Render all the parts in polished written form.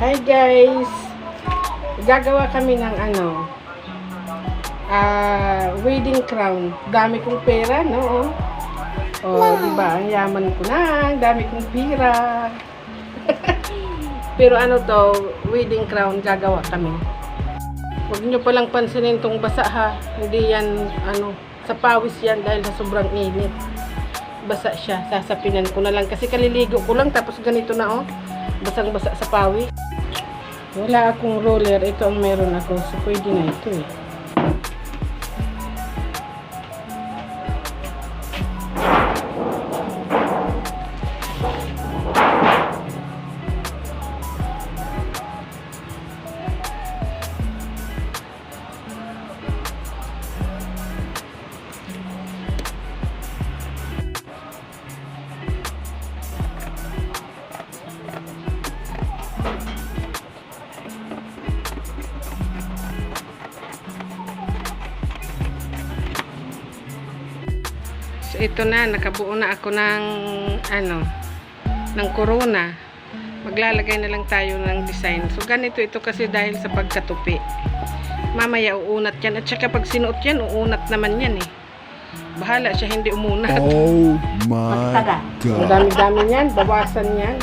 Hi guys! Gagawa kami ng wedding crown. Dami kong pera, no? Diba? Ang yaman ko na. Ang dami kong pera. Pero wedding crown gagawa kami. Huwag nyo palang pansinin tong basa ha. Hindi yan, sa pawis yan dahil sa sobrang init. Basa siya. Sasapinan ko na lang. Kasi kaliligo ko lang tapos ganito na basang-basa sa pawis. Wala akong roller. Ito ang meron ako. So pwede na ito eh. So ito na, nakabuo na ako ng corona. Maglalagay na lang tayo ng design. So ganito ito kasi dahil sa pagkatupi. Mamaya uunat yan. At saka pag sinuot yan, uunat naman yan eh. Bahala siya hindi umunat. Oh my God. Ang dami-dami yan, bawasan yan.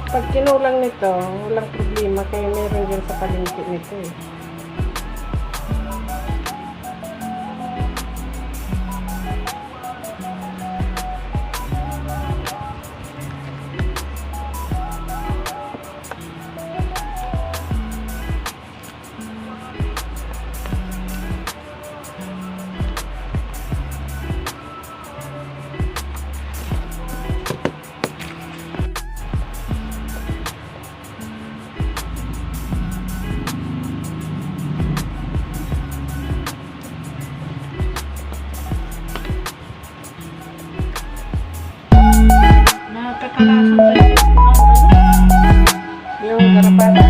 Pag kinulang nito, walang problema kaya meron yan sa palengke nito eh. Yung garapata.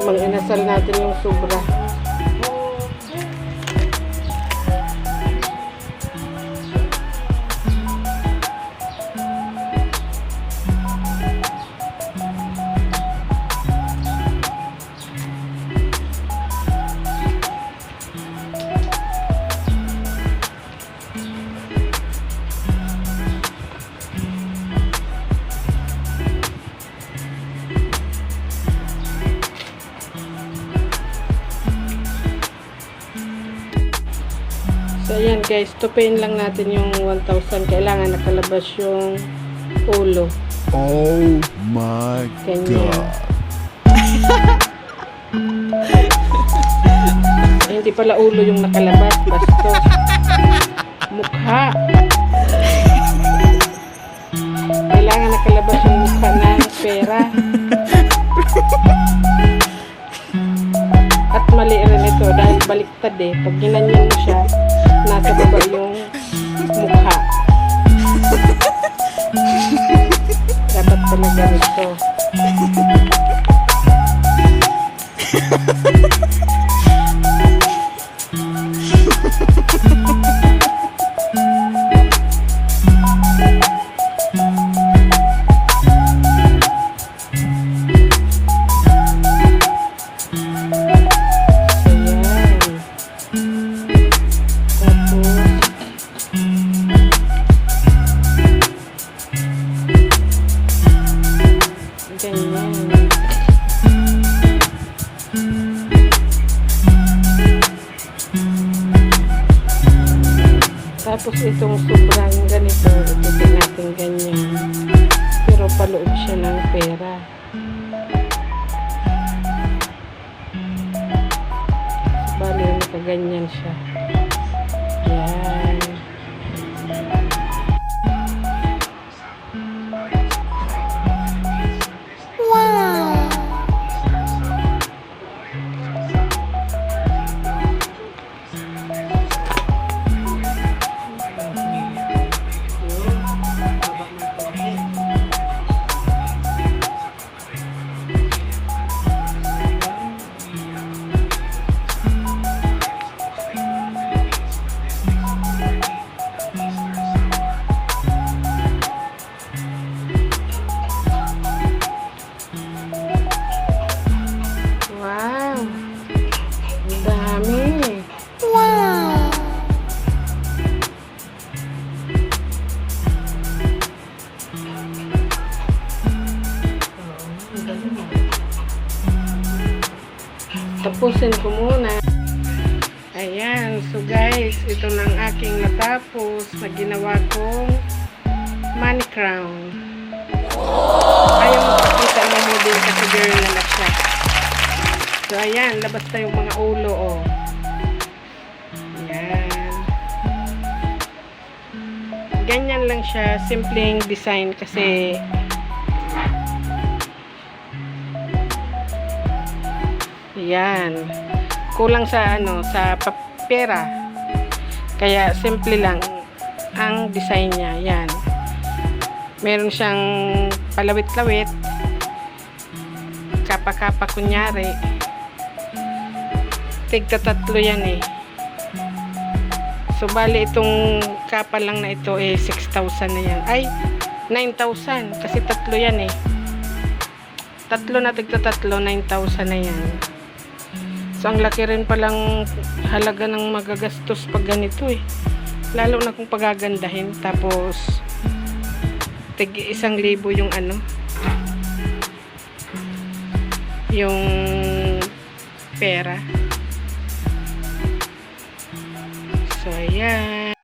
Mag-inasal natin yung sobra. So ayan guys, tupiin lang natin yung 1,000. Kailangan nakalabas yung ulo. Oh my God. Hindi pala ulo yung nakalabas, bastos. Mukha. Kailangan nakalabas yung mukha ng pera. At mali rin ito dahil baliktad eh. Pag ginanyan mo siya, nasa baba yung mukha. Dapat talaga ito. Tapos itong sobrang ganito, itutin natin ganyan. Pero paloob siya ng pera. Bali, nakaganyan siya. Yan. Wow! Ang dami! Wow! Tapusin ko muna. Ayan. So guys, ito na ang aking natapos na ginawa kong money crown. Ayaw makakita mo mo din kasi girl na siya. So, ayan. Labas na yung mga ulo, oh. Ayan. Ganyan lang siya. Simpleng design kasi ayan. Kulang sa sa pera. Kaya simple lang ang design niya. Ayan. Meron siyang palawit-lawit. Kapa-kapa kunyari. Tigta-tatlo yan eh. So, bali itong kapa lang na ito eh 6,000 na yan. Ay, 9,000. Kasi tatlo yan eh. Tatlo na tigta-tatlo, 9,000 na yan. So, ang laki rin palang halaga ng magagastos pag ganito eh. Lalo na kung pagagandahin. Tapos, tig 1,000 yung yung pera. So, ayan.